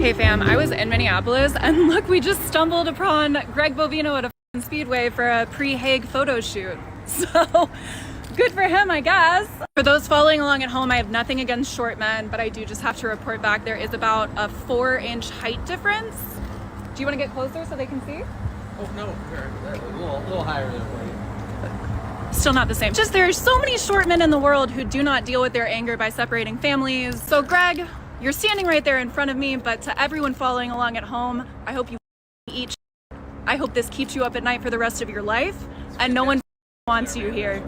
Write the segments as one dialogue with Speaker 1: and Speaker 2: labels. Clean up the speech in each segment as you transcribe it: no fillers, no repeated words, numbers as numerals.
Speaker 1: Hey fam, I was in Minneapolis and look, we just stumbled upon Greg Bovino at a Speedway for a pre-Hague photo shoot. So good for him, I guess. For those following along at home, I have nothing against short men, but I do just have to report back there is about a 4-inch height difference. Do you want to get closer so they can see?
Speaker 2: Oh no, a little higher there for you.
Speaker 1: Still not the same. Just there's so many short men in the world who do not deal with their anger by separating families. So Greg, you're standing right there in front of me, but to everyone following along at home, I hope you eat. I hope this keeps you up at night for the rest of your life, and no one wants you here.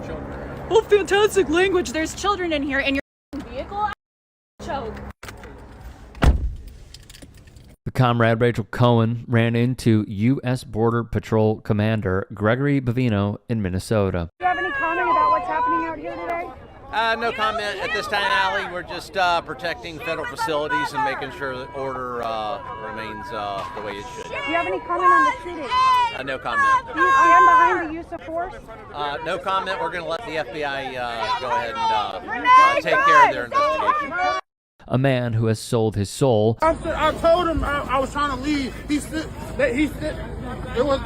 Speaker 1: Oh, fantastic language. There's children in here, and your vehicle choke.
Speaker 3: The comrade Rachel Cohen ran into U.S. Border Patrol Commander Gregory Bovino in Minnesota.
Speaker 4: Do you have any comment about what's happening out here today?
Speaker 2: No comment at this time, Allie. We're just protecting federal facilities and making sure that order remains the way it should.
Speaker 4: Do you have any comment on the shooting?
Speaker 2: No comment.
Speaker 4: Do you stand behind the use of force?
Speaker 2: No comment. We're going to let the FBI go ahead and take care of their investigation.
Speaker 3: A man who has sold his soul.
Speaker 5: I told him I was trying to leave. He said, it was...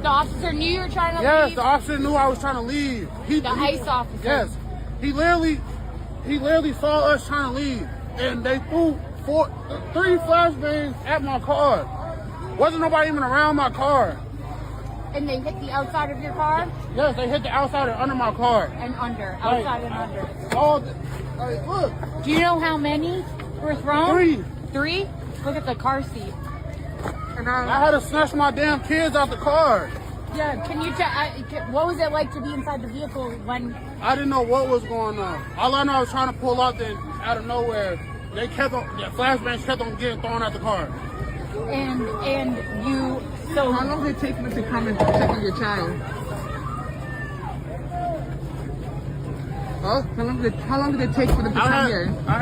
Speaker 6: The officer knew you were trying to leave?
Speaker 5: Yes, the officer knew I was trying to leave.
Speaker 6: The ICE officer?
Speaker 5: Yes. He literally saw us trying to leave, and they threw 3 flashbangs at my car. Wasn't nobody even around my car.
Speaker 6: And they hit the outside of your car?
Speaker 5: Yes, they hit the outside and under my car.
Speaker 6: And under, outside and under.
Speaker 5: All look.
Speaker 6: Do you know how many were thrown?
Speaker 5: 3.
Speaker 6: 3? Look at the car seat. And
Speaker 5: I had to snatch my damn kids out the car.
Speaker 6: Yeah, can you tell, what was it like to be inside the vehicle when...
Speaker 5: I didn't know what was going on. All I know, I was trying to pull out, then out of nowhere, the flashbangs kept on getting thrown at the car.
Speaker 6: And you, so...
Speaker 7: How long did it take them to come and check on your child?
Speaker 5: Huh?
Speaker 7: How long did it take for them to come here?
Speaker 5: I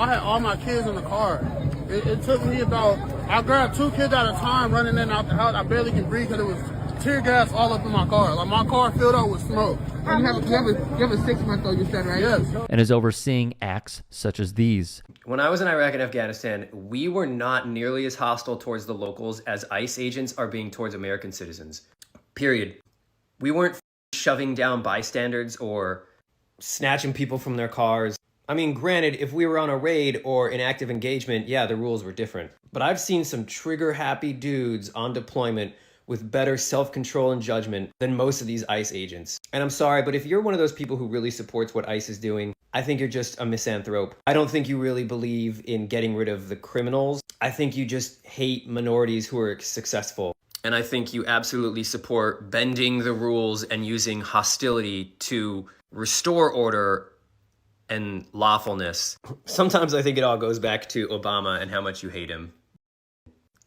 Speaker 5: had all my kids in the car. It took me about, I grabbed 2 kids at a time running in and out the house. I barely could breathe because it was tear gas all up in my car. Like my car filled up with smoke.
Speaker 7: And you have a 6-month-old, you said, right?
Speaker 5: Yes.
Speaker 3: And is overseeing acts such as these.
Speaker 8: When I was in Iraq and Afghanistan, we were not nearly as hostile towards the locals as ICE agents are being towards American citizens. Period. We weren't shoving down bystanders or snatching people from their cars. I mean, granted, if we were on a raid or in active engagement, yeah, the rules were different. But I've seen some trigger-happy dudes on deployment with better self-control and judgment than most of these ICE agents. And I'm sorry, but if you're one of those people who really supports what ICE is doing, I think you're just a misanthrope. I don't think you really believe in getting rid of the criminals. I think you just hate minorities who are successful. And I think you absolutely support bending the rules and using hostility to restore order and lawfulness. Sometimes I think it all goes back to Obama and how much you hate him.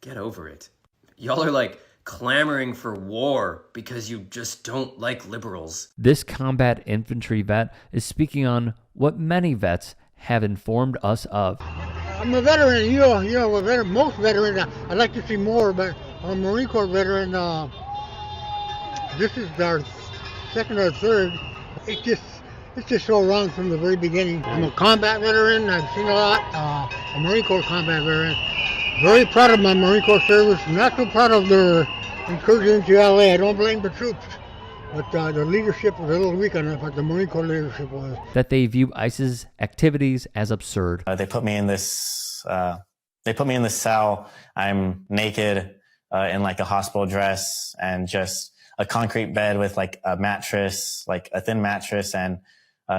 Speaker 8: Get over it. Y'all are like clamoring for war because you just don't like liberals.
Speaker 3: This combat infantry vet is speaking on what many vets have informed us of.
Speaker 9: I'm a veteran, you're a veteran, most veterans. I'd like to see more, but I'm a Marine Corps veteran. This is our 2nd or 3rd. It's just so wrong from the very beginning. I'm a combat veteran. I've seen a lot. A Marine Corps combat veteran. Very proud of my Marine Corps service. Not so proud of their incursion into LA. I don't blame the troops, but the leadership was a little weak on it, but the Marine Corps leadership was.
Speaker 3: That they view ICE's activities as absurd.
Speaker 10: They put me in this. They put me in this cell. I'm naked in like a hospital dress and just a concrete bed with like a mattress, like a thin mattress, and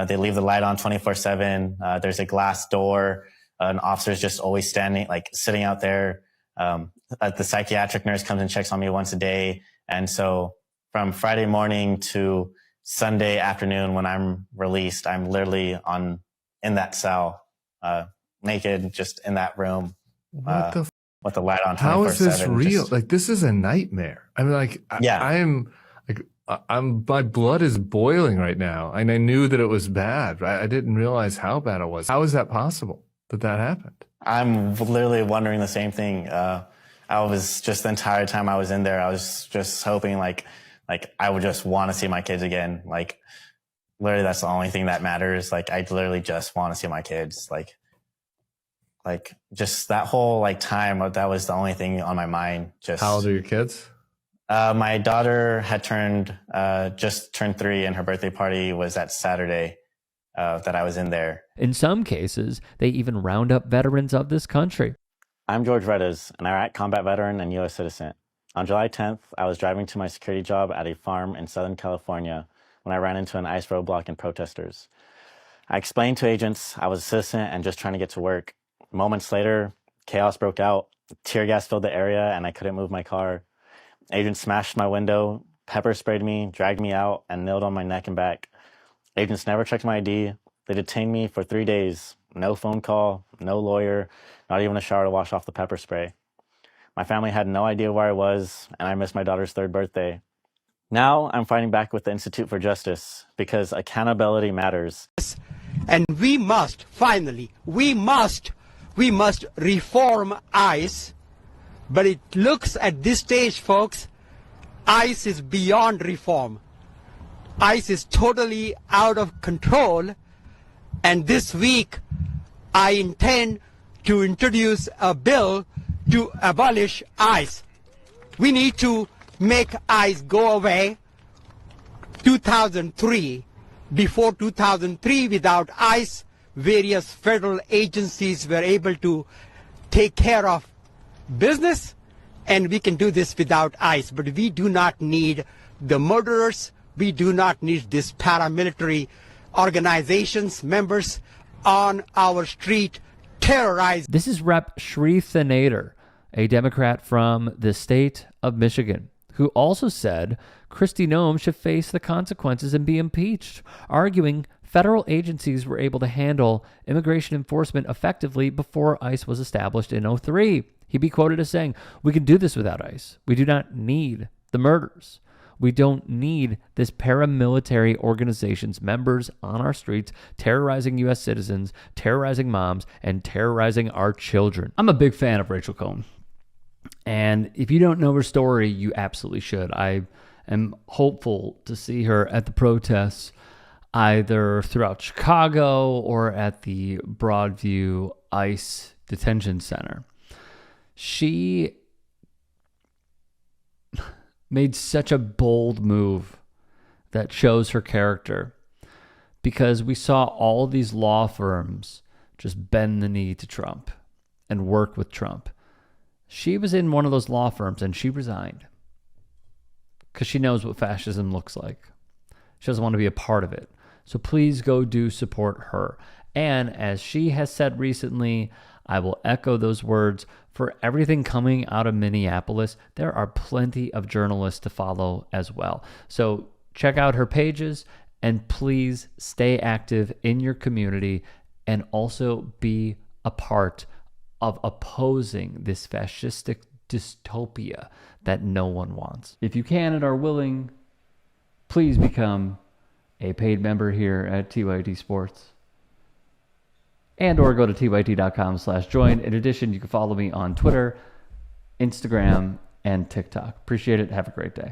Speaker 10: they leave the light on 24/7. There's a glass door. An officer's just always standing, like sitting out there. The psychiatric nurse comes and checks on me once a day. And so from Friday morning to Sunday afternoon when I'm released, I'm literally in that cell, naked, just in that room. With the light on 24/7.
Speaker 11: How is this real? Like, this is a nightmare. I mean, like, my blood is boiling right now. And I knew that it was bad, right? I didn't realize how bad it was. How is that possible that happened?
Speaker 10: I'm literally wondering the same thing. I was just the entire time I was in there, I was just hoping like I would just want to see my kids again. Like, literally, that's the only thing that matters. Like, I literally just want to see my kids. Like, Like just that whole like time, that was the only thing on my mind. Just
Speaker 11: How old are your kids?
Speaker 10: My daughter had just turned 3, and her birthday party was that Saturday that I was in there.
Speaker 3: In some cases, they even round up veterans of this country.
Speaker 10: I'm George Redes, an Iraq combat veteran and U.S. citizen. On July 10th, I was driving to my security job at a farm in Southern California when I ran into an ICE roadblock and protesters. I explained to agents I was a citizen and just trying to get to work. Moments later, chaos broke out. Tear gas filled the area and I couldn't move my car. Agents smashed my window, pepper sprayed me, dragged me out, and knelt on my neck and back. Agents never checked my ID. They detained me for 3 days. No phone call, no lawyer, not even a shower to wash off the pepper spray. My family had no idea where I was, and I missed my daughter's 3rd birthday. Now I'm fighting back with the Institute for Justice because accountability matters.
Speaker 12: And we must, finally, we must reform ICE. But it looks at this stage, folks, ICE is beyond reform. ICE is totally out of control. And this week, I intend to introduce a bill to abolish ICE. We need to make ICE go away. 2003, before 2003, without ICE, various federal agencies were able to take care of business, and we can do this without ICE. But we do not need the murderers. We do not need these paramilitary organizations, members on our street terrorize.
Speaker 3: This is Rep. Shreve Nader, a Democrat from the state of Michigan, who also said Kristi Noem should face the consequences and be impeached, arguing federal agencies were able to handle immigration enforcement effectively before ICE was established in 2003. He'd be quoted as saying, "We can do this without ICE. We do not need the murders. We don't need this paramilitary organization's members on our streets terrorizing U.S. citizens, terrorizing moms, and terrorizing our children." I'm a big fan of Rachel Cohen. And if you don't know her story, you absolutely should. I am hopeful to see her at the protests, either throughout Chicago or at the Broadview ICE Detention Center. She made such a bold move that shows her character, because we saw all these law firms just bend the knee to Trump and work with Trump. She was in one of those law firms and she resigned because she knows what fascism looks like. She doesn't want to be a part of it. So please go do support her. And as she has said recently, I will echo those words. For everything coming out of Minneapolis, there are plenty of journalists to follow as well. So check out her pages and please stay active in your community and also be a part of opposing this fascistic dystopia that no one wants. If you can and are willing, please become a paid member here at TYT Sports. And or go to tyt.com/join. In addition, you can follow me on Twitter, Instagram, and TikTok. Appreciate it. Have a great day.